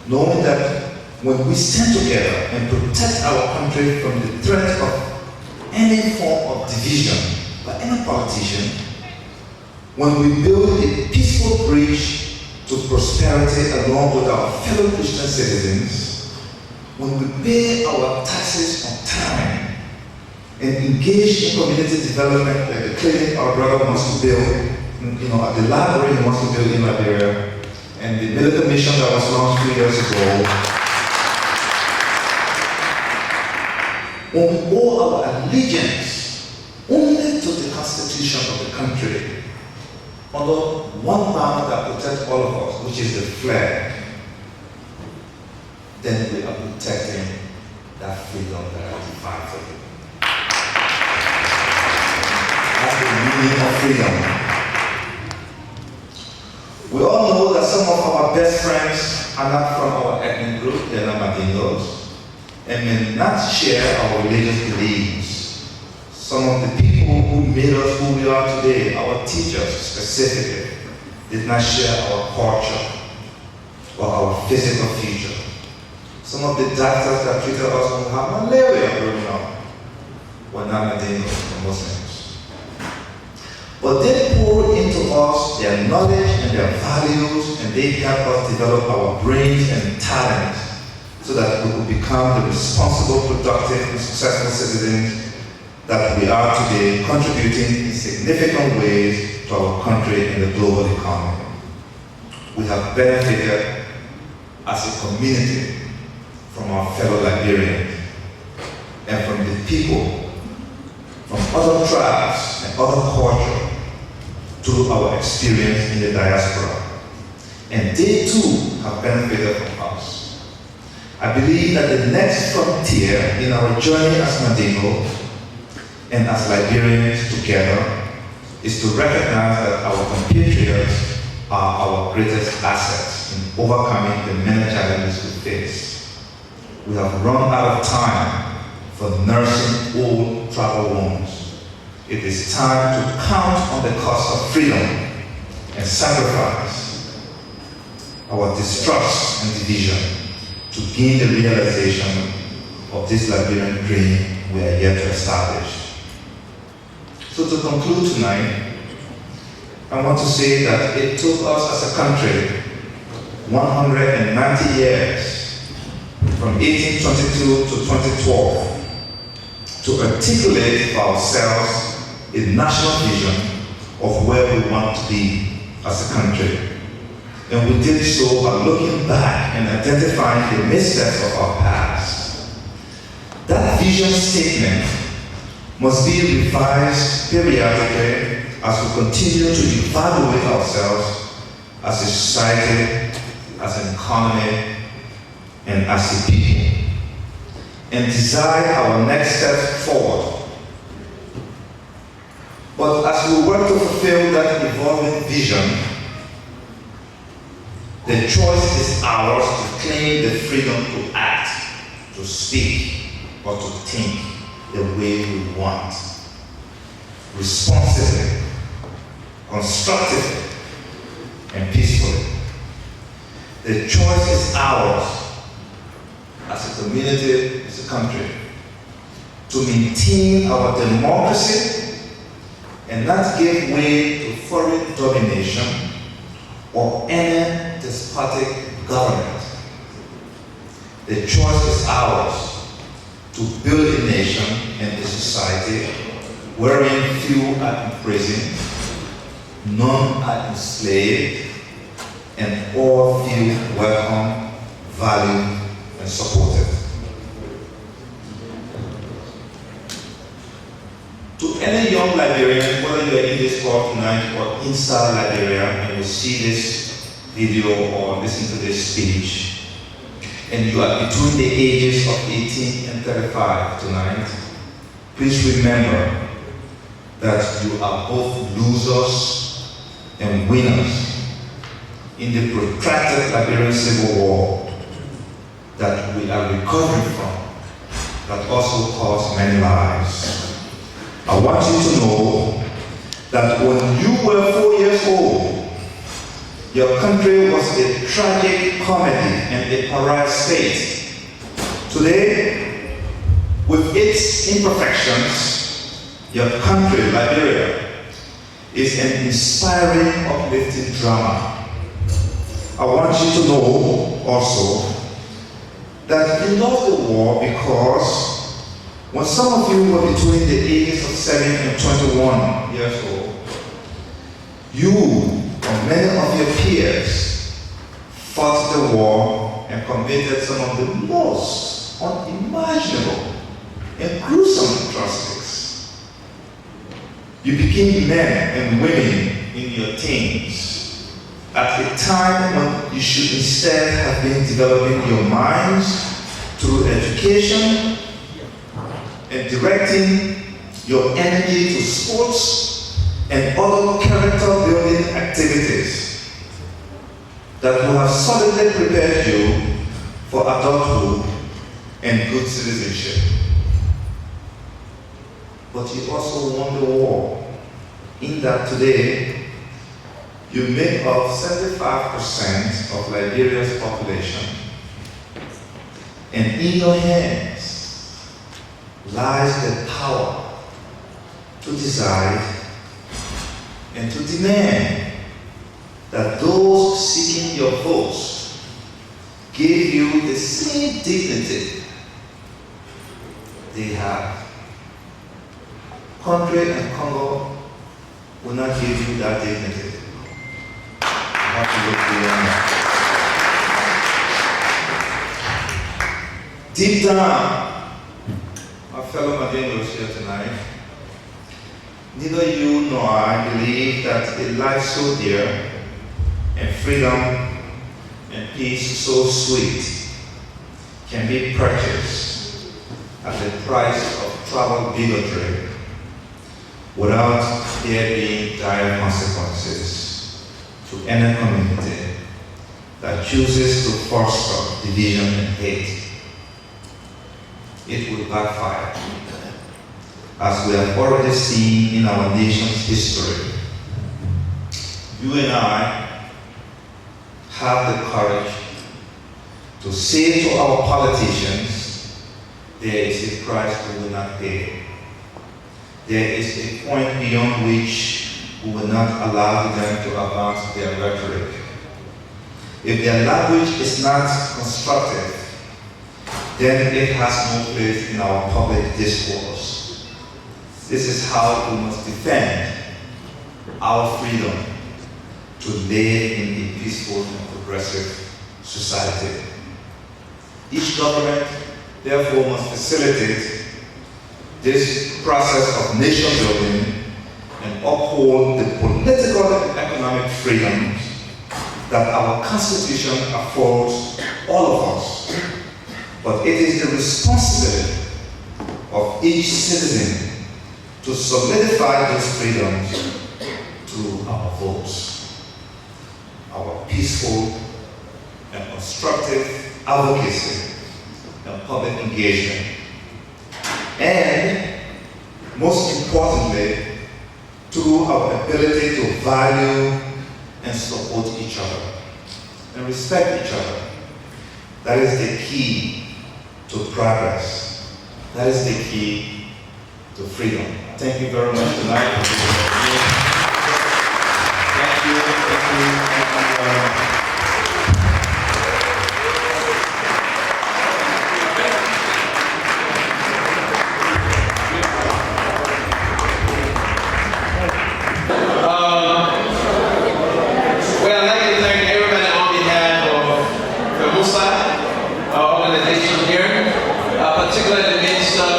S2: knowing that when we stand together and protect our country from the threat of any form of division by any politician, when we build a peaceful bridge to prosperity along with our fellow Christian citizens, when we pay our taxes on time and engage in community development like the clinic our brother wants to build, the library he wants to build in Liberia, and the medical mission that was launched 3 years ago, when we owe our allegiance only to the constitution of the country, under one banner that protects all of us, which is the flag, then we are protecting that freedom that I define for you. That's the meaning of freedom. We all know that some of our best friends are not from our ethnic group, they're not Mandingos, and may not share our religious beliefs. Some of the people who made us who we are today, our teachers specifically, did not share our culture or our physical future. Some of the doctors that treated us who had malaria growing up were not Mandingos or Muslims. But they poured into us their knowledge and their values, and they helped us develop our brains and talents so that we could become the responsible, productive, and successful citizens that we are today, contributing in significant ways to our country and the global economy. We have benefited as a community from our fellow Liberians and from the people from other tribes and other cultures through our experience in the diaspora. And they too have benefited from us. I believe that the next frontier in our journey as Mandingo and as Liberians together is to recognize that our compatriots are our greatest assets in overcoming the many challenges we face. We have run out of time for nursing old tribal wounds. It is time to count on the cost of freedom and sacrifice our distrust and division to gain the realization of this Liberian dream we are yet to establish. So to conclude tonight, I want to say that it took us as a country 190 years, from 1822 to 2012, to articulate for ourselves a national vision of where we want to be as a country. And we did so by looking back and identifying the missteps of our past. That vision statement must be revised periodically as we continue to evaluate ourselves as a society, as an economy, and as a people, and decide our next steps forward. But as we work to fulfill that evolving vision, the choice is ours to claim the freedom to act, to speak, or to think the way we want, responsibly, constructively, and peacefully. The choice is ours as a community, as a country, to maintain our democracy and not give way to foreign domination or any despotic government. The choice is ours to build a nation and a society wherein few are imprisoned, none are enslaved, and all feel welcome, valued, and supported. To any young Liberian, whether you are in this court tonight or inside Liberia and you see this video or listen to this speech, and you are between the ages of 18 and 35 tonight, please remember that you are both losers and winners in the protracted Liberian Civil War that we are recovering from, that also cost many lives. I want you to know that when you were 4 years old, your country was a tragic comedy and a pariah state. Today, with its imperfections, your country, Liberia, is an inspiring, uplifting drama. I want you to know also that you lost the war because when some of you were between the ages of 7 and 21 years old, you or many of your peers fought the war and committed some of the most unimaginable and gruesome atrocities. You became men and women in your teens at a time when you should instead have been developing your minds through education and directing your energy to sports and other character-building activities that will have solidly prepared you for adulthood and good citizenship. But you also won the war, in that today you make up 75% of Liberia's population, and in your hands lies the power to decide and to demand that those seeking your votes give you the same dignity they have. Country and Congo will not give you that dignity. You have to look beyond that. Deep down, my fellow Madinos here tonight, neither you nor I believe that a life so dear and freedom and peace so sweet can be purchased at the price of travel bigotry without there being dire consequences to any community that chooses to foster division and hate. It will backfire, as we have already seen in our nation's history. You and I have the courage to say to our politicians, there is a price we will not pay. There is a point beyond which we will not allow them to advance their rhetoric. If their language is not constructive, then it has no place in our public discourse. This is how we must defend our freedom to live in a peaceful and progressive society. Each government, therefore, must facilitate this process of nation building and uphold the political and economic freedoms that our Constitution affords all of us. But it is the responsibility of each citizen to solidify those freedoms through our votes, our peaceful and constructive advocacy and public engagement, and most importantly, through our ability to value and support each other and respect each other. That is the key to progress. That is the key to freedom. Thank you very much tonight. Thank you. Thank you.
S3: Well, I'd like to thank everybody on behalf of Felmausa, our organization here, particularly the Minister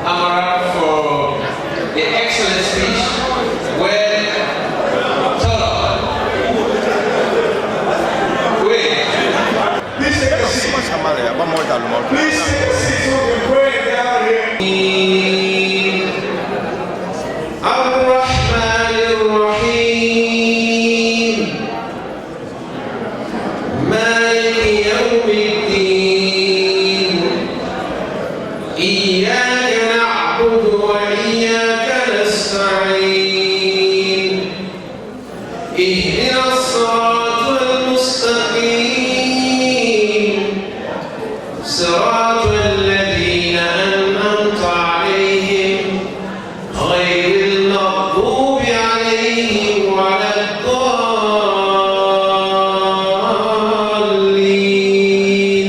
S3: Amara for the excellent speech. Well thought of. Please take a seat. Please take a seat so we can pray down here.
S4: الضالين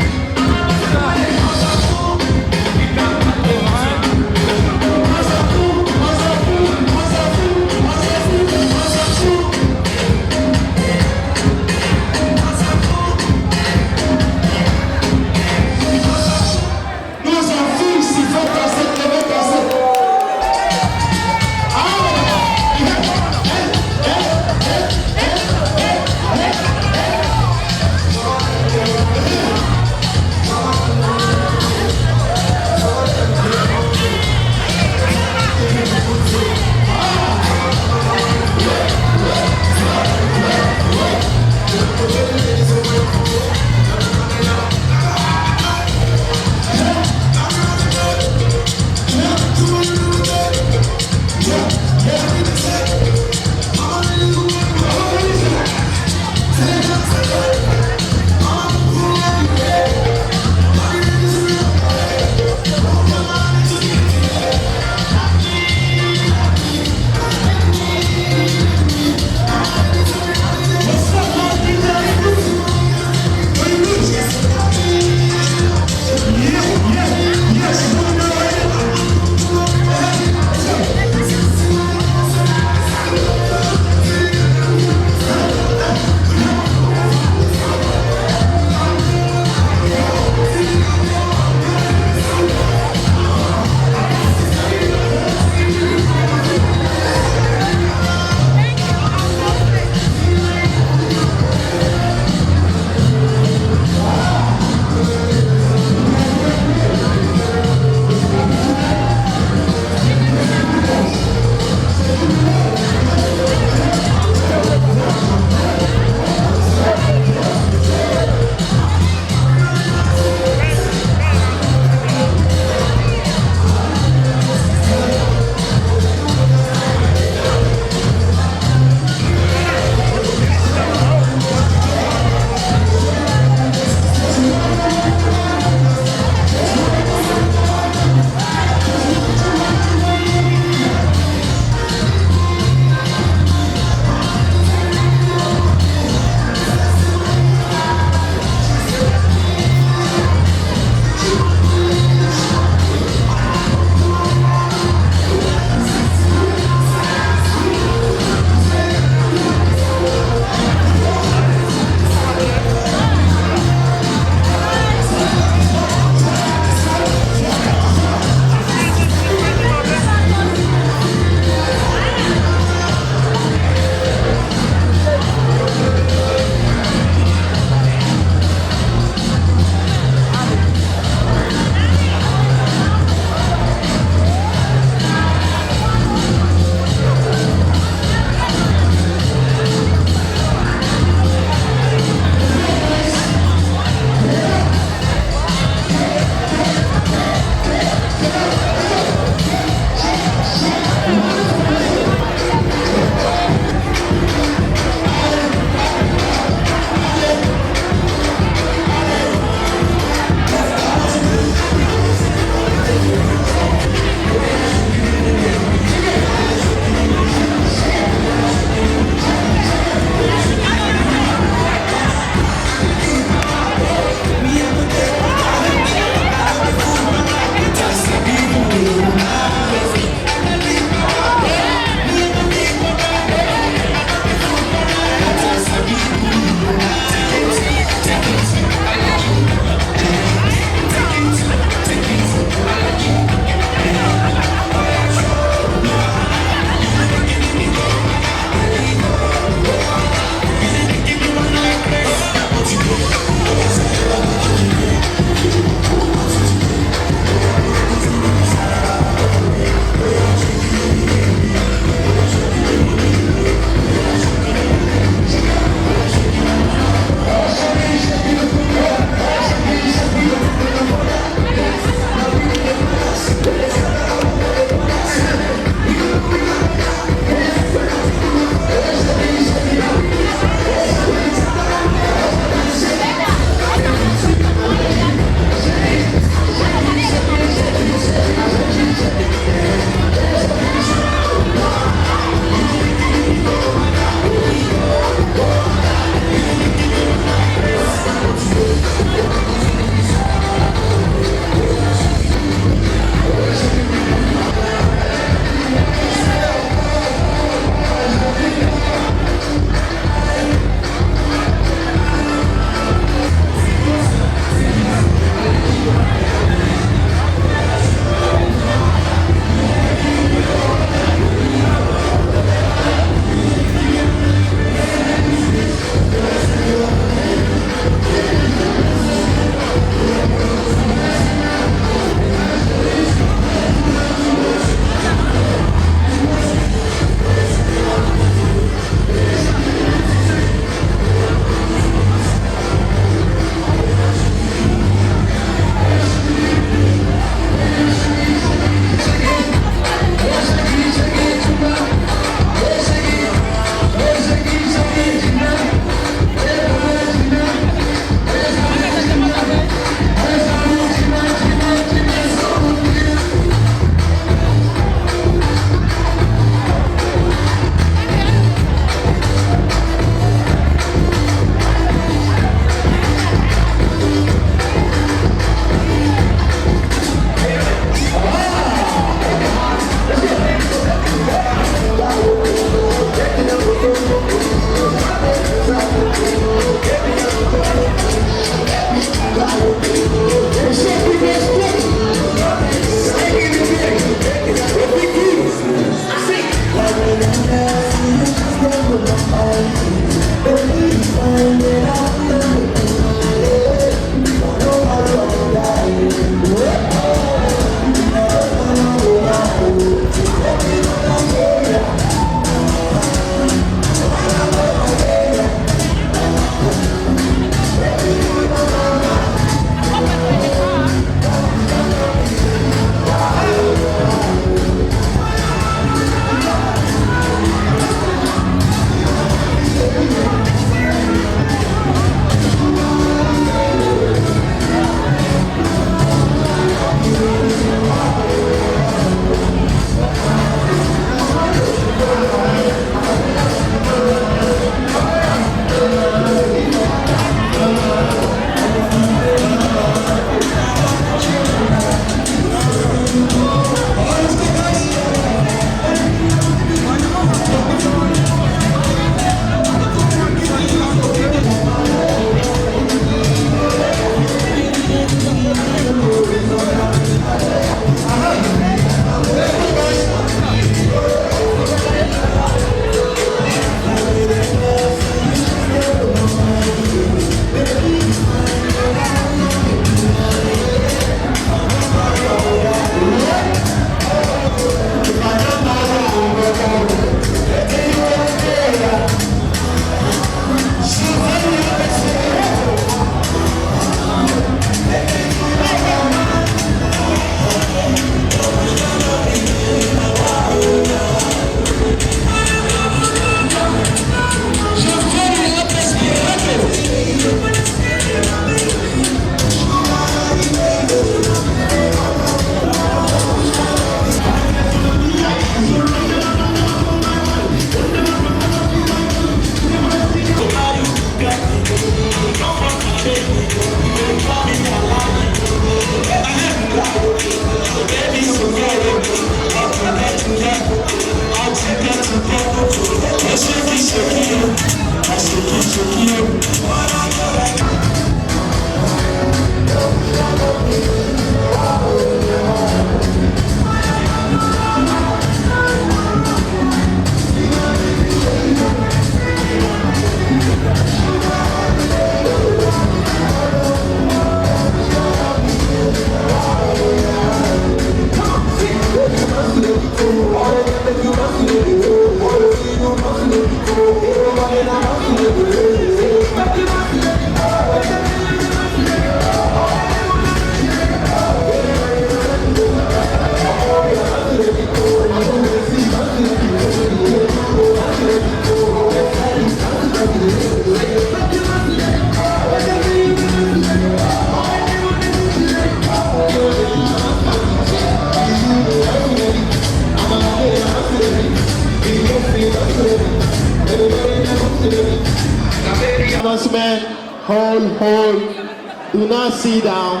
S4: Announcement, hold, do not sit down.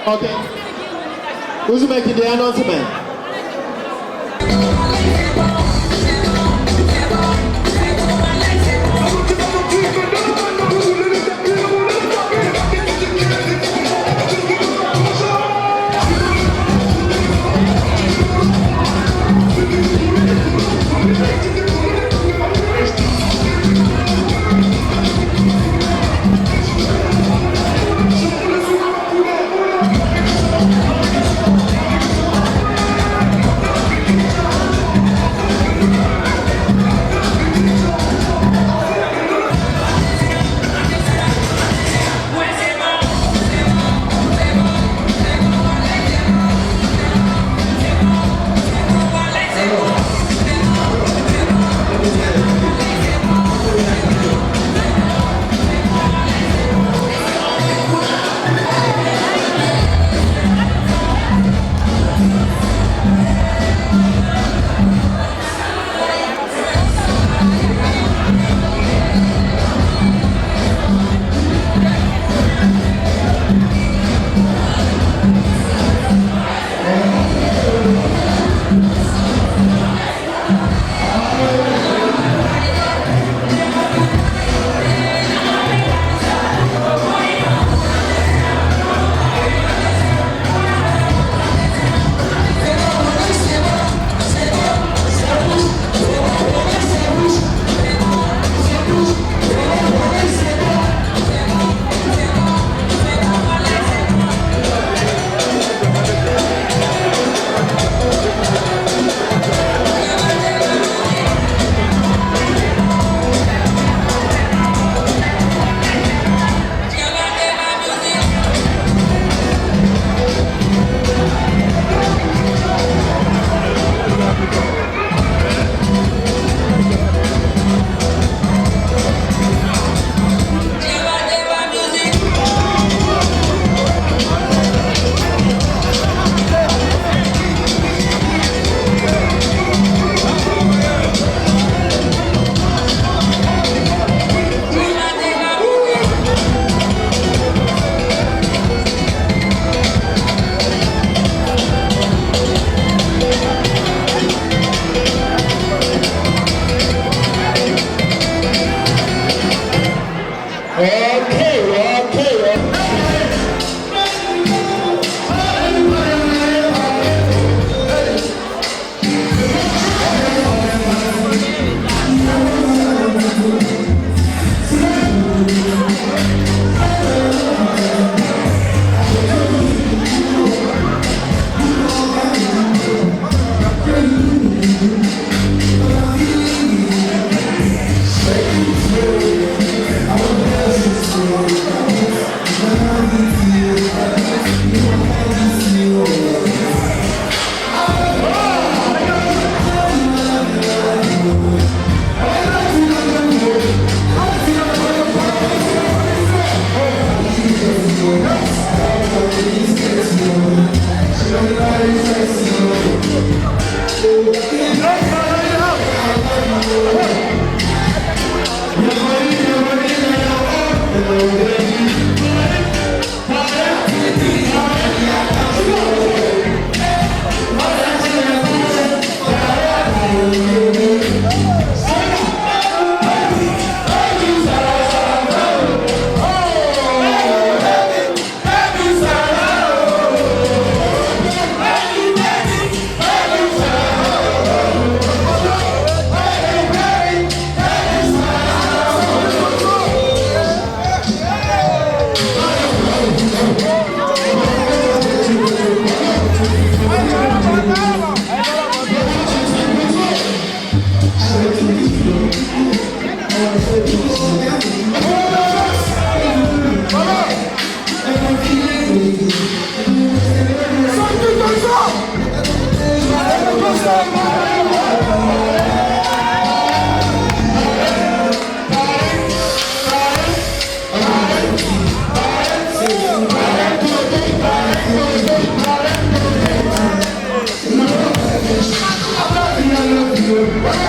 S4: Okay. Who's making the announcement?
S5: I love you.